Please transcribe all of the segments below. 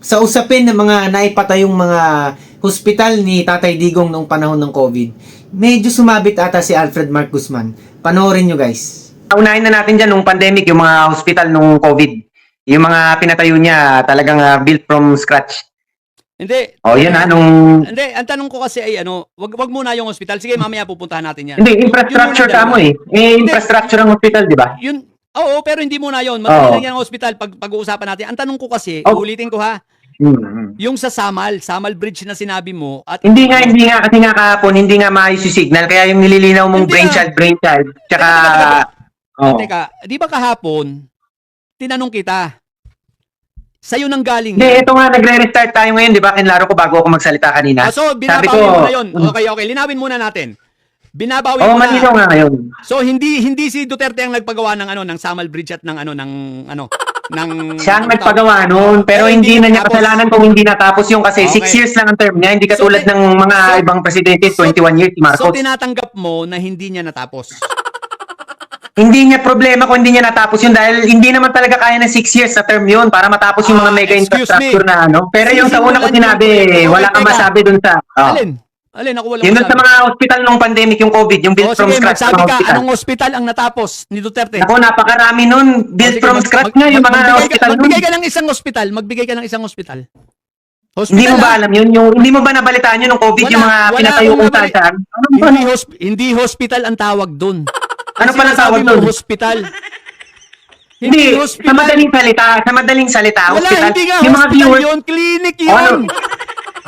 Sa usapin ng mga naipatayong mga hospital ni Tatay Digong noong panahon ng COVID, medyo sumabit ata si Alfred Mark Guzman. Panoorin nyo guys. Unahin na natin dyan nung pandemic, yung mga hospital nung COVID. Yung mga pinatayo niya talagang built from scratch. Hindi. Oh, yun nung... Hindi, ang tanong ko kasi ay wag muna yung hospital. Sige, mamaya pupuntahan natin yan. Hindi, infrastructure tamo eh. Infrastructure ng hospital, di ba? Yun, oo, pero hindi muna yun. Madali lang yan ang hospital pag-uusapan natin. Ang tanong ko kasi, ulitin ko ha, yung sa Samal Bridge na sinabi mo, at hindi nga, kasi nga kahapon, hindi nga maayos yung signal, kaya yung nililinaw mong brainchild, tsaka... Teka, di ba kahapon, tinanong kita, sa'yo nang galing. Hindi, ito nga, nagre-restart tayo ngayon, di ba? Kinlaro ko bago ako magsalita kanina. So, binabawi mo na yun. Okay, linawin muna natin. Binabawi mo na. Malinaw nga ngayon. So, hindi si Duterte ang nagpagawa ng Samal Bridge at ng siya ang nagpagawa noon, pero hindi na niya kasalanan kung hindi natapos yung kasi 6 years lang ang term niya, hindi katulad ng mga ibang presidente, 21 years si Marcos. So, tinatanggap mo na hindi niya natapos? Hindi niya problema kung hindi niya natapos yun dahil hindi naman talaga kaya ng 6 years na term yun para matapos yung mga mega infrastructure na ano. Pero yung sa una ko sinabi, wala kang masabi dun sa... Alin, ako wala yun dun sa mga hospital nung pandemic, yung COVID, yung built from scratch magsabi mga ka, hospital. anong hospital ang natapos ni Duterte? Ako, napakarami nun. Built from scratch nga yung mga hospital nun. Magbigay ka ng isang hospital. Hindi mo ba alam yun? Hindi mo ba nabalitaan yun nung COVID, yung mga pinatayo kung saan? Hindi hospital ang tawag dun. Ano pala tawag doon? Hospital. Hindi, sa madaling salita, wala, hospital. hindi nga yung mga hospital viewers, yun, clinic yun.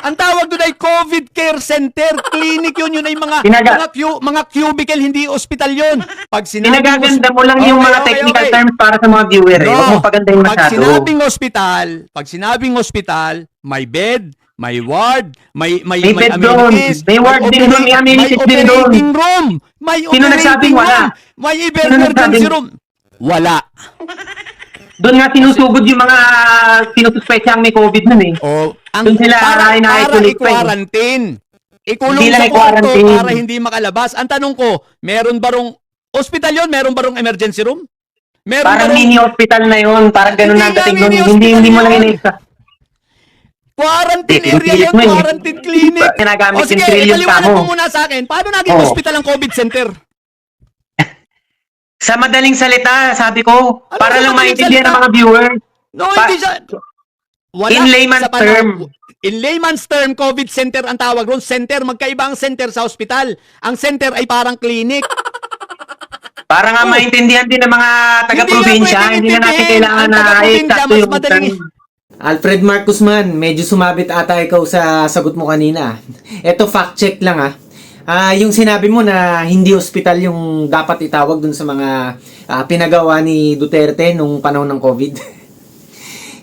Ang tawag doon ay COVID care center, clinic yun ay mga cubicle, hindi hospital yun. Pag pinagaganda mo lang yung mga technical terms para sa mga viewer. Huwag mo pagandahin masyado. Pag sinabing hospital, may bed, may ward, may bed doon. May ward din doon, may amenities din doon. May operating room. Sino nagsabing wala? May emergency room. Wala. Doon nga sinusugod yung mga sinususpetsya may COVID nun eh. Doon sila para i-quarantine. Ikulong sa kwarto para hindi makalabas. Ang tanong ko, meron barong hospital yun? Meron barong emergency room? Parang mini hospital na yun. Parang ganun na dating doon. Hindi mo lang ina-isa. Quarantine area yun, quarantine clinic. Ginagamit sige, ipaliwanag mo muna sa akin. Paano naging hospital ang COVID center? Sa madaling salita, sabi ko, para lang maintindihan ng mga viewers. No, hindi siya. In layman's term. In layman's term, COVID center ang tawag ron. Center, magkaiba ang center sa hospital. Ang center ay parang clinic. Para nga maintindihan din ng mga taga-probinsya, hindi na natin kailangan na eksakto yung term. Alfred Mark Guzman, medyo sumabit ata ikaw sa sagot mo kanina. Ito, fact check lang yung sinabi mo na hindi hospital yung dapat itawag dun sa mga pinagawa ni Duterte nung panahon ng COVID.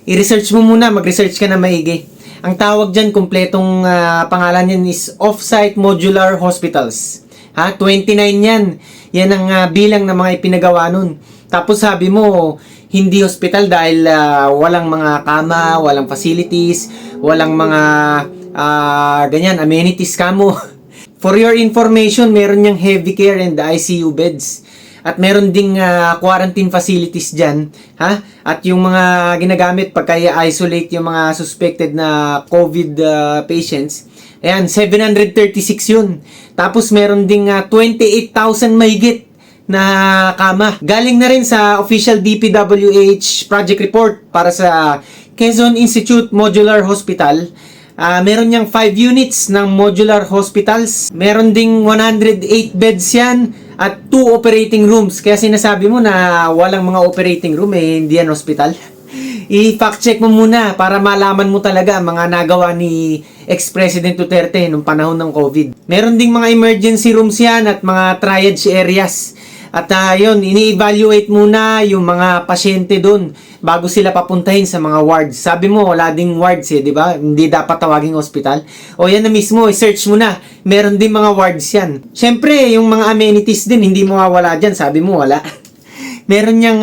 I-research mo muna, mag-research ka na maigi. Ang tawag dyan, kumpletong pangalan yan is Off-Site Modular Hospitals. 29 yan. Yan ang bilang ng mga ipinagawa nun. Tapos sabi mo, hindi hospital dahil walang mga kama, walang facilities, walang mga ganyan, amenities kamo. For your information, meron niyang heavy care and ICU beds. At meron ding quarantine facilities dyan. At yung mga ginagamit pagka isolate yung mga suspected na COVID patients, ayan, 736 yun. Tapos meron ding 28,000 mahigit na kama. Galing na rin sa official DPWH project report para sa Quezon Institute Modular Hospital. Meron niyang 5 units ng modular hospitals. Meron ding 108 beds yan at 2 operating rooms. Kaya sinasabi mo na walang mga operating room, hindi yan hospital. I-fact check mo muna para malaman mo talaga ang mga nagawa ni ex-President Duterte nung panahon ng COVID. Meron ding mga emergency rooms yan at mga triage areas. At yun, ini-evaluate muna yung mga pasyente doon bago sila papuntahin sa mga wards. Sabi mo, wala ding wards di ba? Hindi dapat tawaging hospital. O yan na mismo, i-search mo na. Meron din mga wards yan. Siyempre, yung mga amenities din, hindi mo mawala dyan. Sabi mo, wala. Meron niyang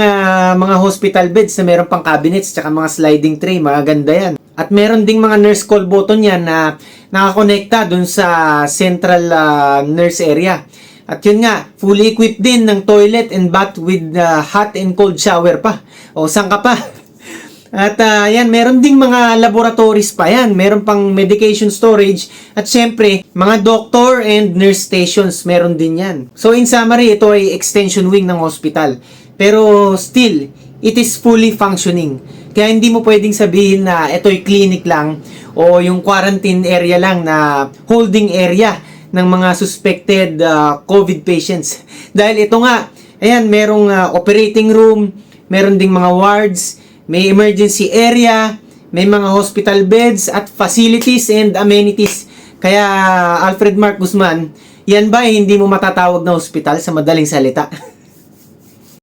mga hospital beds na meron pang cabinets tsaka mga sliding tray. Mga ganda yan. At meron ding mga nurse call button yan na nakakonekta dun sa central nurse area. At yun nga, fully equipped din ng toilet and bath with hot and cold shower pa. O, saan ka pa? At yan, meron ding mga laboratories pa yan. Meron pang medication storage. At syempre, mga doctor and nurse stations, meron din yan. So in summary, ito ay extension wing ng hospital. Pero still, it is fully functioning. Kaya hindi mo pwedeng sabihin na ito'y clinic lang o yung quarantine area lang na holding area ng mga suspected COVID patients. Dahil ito nga, ayan, merong operating room, meron ding mga wards, may emergency area, may mga hospital beds at facilities and amenities. Kaya Alfred Mark Guzman, yan ba hindi mo matatawag na hospital sa madaling salita?